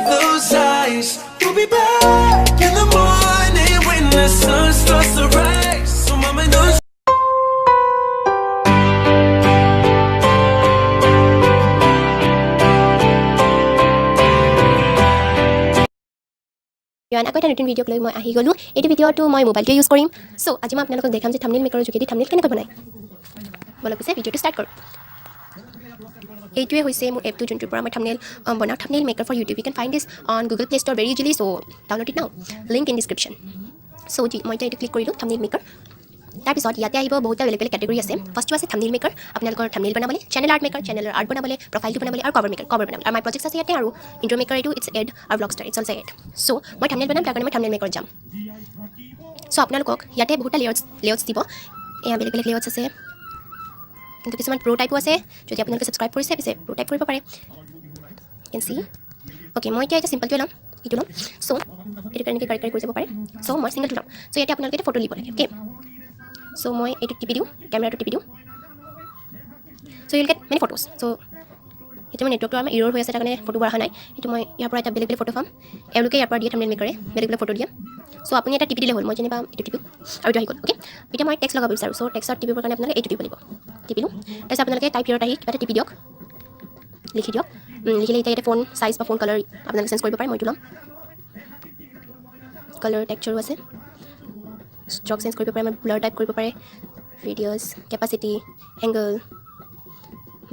with those eyes. You'll be back in the morning when the sun starts to rise. So mama knows. আকৌ এটা নতুন video' লৈ মই আহি গ'লোঁ। এইটো ভিডিঅ'টো মই মোবাইলটোৱে ইউজ কৰিম। চ' আজি মই আপোনালোকক দেখাম যে থাম্বনেইল মেকাৰৰ যোগেদি থাম্বনেইল কেনেকৈ বনায়। বলক পিছে ভিডিঅ'টো ষ্টাৰ্ট কৰোঁ। এইটোৱে হৈছে মোৰ এপটো, যোনটোৰ পৰা মই থাম্বনেইল বনাওঁ। Thumbnail maker for YouTube. You can find this on Google Play Store very easily. So' download it now, link in description. So' মই এতিয়া এইটো ক্লিক কৰিলোঁ, থাম্বনেইল মেকাৰ। তাৰপিছত ইয়াতে আহিব বহুতটা বেলেগ বেলেগ কেটেগৰী আছে। ফাৰ্ষ্টটো আছে থাম্বনেইল মেকাৰ, আপোনালোকৰ থাম্বনেইল বনাবলৈ, চেনেল আৰ্ট মেকাৰ, চেনেলৰ আৰ্ট বনাবলৈ, প্ৰফাইলটো বনাবলৈ, আৰু কভাৰ মেকাৰ, কভাৰ বনাবলৈ। আৰু মাই প্ৰজেক্টছ আছে ইয়াতে, আৰু ইণ্ট্ৰ মেকাৰ এইটো, ইটছ এড, আৰু blog star, it's also ad. So' মই থাম্বনেইল বনাম, তাৰ কাৰণে মই থাম্বনেইল মেকাৰত যাম। চ' আপোনালোকক ইয়াতে বহুতটা লেআউটছ দিব। এয়া বেলেগ বেলেগ লেআউটছ আছে, কিন্তু কিছুমান প্ৰ' টাইপো আছে। যদি আপোনালোকে ছাবস্ক্ৰাইব কৰিছে, পিছে প্ৰ' টাইপ কৰিব পাৰে। কেন চি। অ'কে, মই এতিয়া চিম্পলটোৱে ল'ম, এইটো ল'ম। চ' এইটো কাৰণে কাৰি কৰি যাব পাৰে। চ' মই চিংগলটো ল'ম। চ' ইয়াতে আপোনালোকে ফটো দিব লাগে। অ'কে, চ' মই এইটো টিপি দিওঁ, কেমেৰাটো টিপি দিওঁ। চ' ইউল গেট মেনি ফটোজ। চ' এতিয়া মই নেটৱৰ্কটো আমাৰ ইৰ'ৰ হৈ আছে, তাৰ কাৰণে ফটোবোৰ অহা নাই। এইটো মই ইয়াৰ পৰা এটা বেলেগ বেলেগ ফটো পাম। এওঁলোকে ইয়াৰ পৰা দিয়ে, থাম্বনেইল মেকাৰে বেলেগ বেলেগ ফটো দিয়ে। চ' আপুনি এটা টিপি দিলে হ'ল। মই যেনিবা এইটো টিপিম, আৰু এইটো আহি গ'ল। অ'কে, এতিয়া মই টেক্সট লগাব বিচাৰোঁ। চ' টেক্সটত টিপিবৰ কাৰণে আপোনালোকে এইটো টিপিব লাগিব। টিপিলোঁ। তাৰপিছত আপোনালোকে টাইপ হিৰত আহি কিবা এটা টিপি দিয়ক, লিখি দিয়ক। লিখিলে এতিয়া ইয়াতে ফোন চাইজ বা ফোন কালাৰ আপোনালোকে চেঞ্জ কৰিব পাৰে। মই এইটো ল'ম। কালাৰ টেক্সচাৰো আছে, ষ্ট্ৰক চেঞ্জ কৰিব পাৰে, ব্লাৰ টাইপ কৰিব পাৰে, ৰেডিয়াছ, কেপাচিটি, এংগল,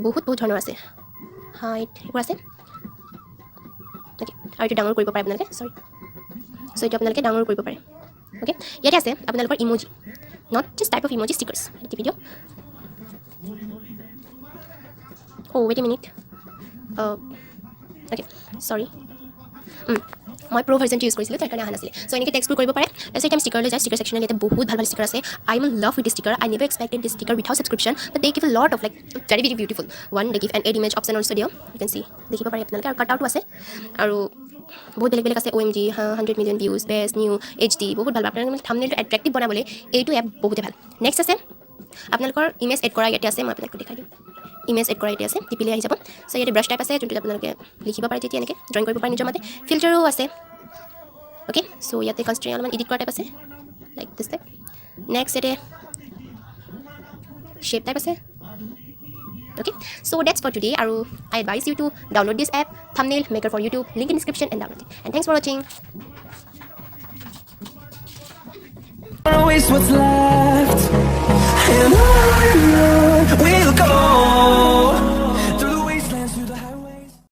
বহুত ধৰণৰ আছে, হাইট, এইবোৰ আছে। অ'কে, আৰু এইটো ডাঙৰ কৰিব পাৰে আপোনালোকে, চৰি। চ' এইটো আপোনালোকে ডাঙৰ কৰিব পাৰে। অ'কে, ইয়াতে আছে আপোনালোকৰ emoji, not just type of emoji, stickers. টিপি দিয়ক। Oh' wait a minute. Okay, sorry. মই প্ৰ' ভাৰ্জনটো ইউজ কৰিছিলোঁ, তাৰ কাৰণে অহা নাছিলে। চ' এনেকৈ টেক্সটবোৰ কৰিব পাৰে। তাৰপিছত এতিয়া ষ্টিকাৰলৈ যায়। ষ্টিকাৰ ছেকশ্যনত ইয়াতে বহুত ভাল ভাল ষ্টিকাৰ আছে। I am in love with this sticker. I never expected this sticker without subscription, but they give a lot of like very very beautiful. One they give an add image option also' দিয়। You can see, দেখিব পাৰে আপোনালোকে। আৰু কাট আউটো আছে, আৰু বহুত বেলেগ বেলেগ আছে। OMG 100 million views, best new HD, বহুত ভাল। আপোনালোকে থাম্বনেইলটো এট্ৰেক্টিভ বনাবলৈ এইটো এপ বহুতে ভাল। নেক্সট আছে আপোনালোকৰ ইমেজ এড কৰা। ইয়াতে আছে, মই আপোনালোকক দেখাই দিওঁ। ইমেজ এড কৰা ইয়াতে আছে, টিপিলে আহি যাব। চ' ইয়াতে ব্ৰাছ টাইপ আছে, যোনটোত আপোনালোকে লিখিব পাৰে, তেতিয়া এনেকৈ ড্ৰয়িং কৰিব পাৰে নিজৰ মতে। ফিল্টাৰো আছে। অ'কে, চ' ইয়াতে কনষ্ট্ৰেইন অলপমান এডিট কৰা টাইপ আছে, লাইক দিছ টাইপ। নেক্সট ইয়াতে শ্বেপ টাইপ আছে। Okay, so' that's for today. আৰু I advise you to download this app, thumbnail maker for YouTube, link in description, and download it. And thanks for ৱাচিং। Waste what's left, and on we'll go.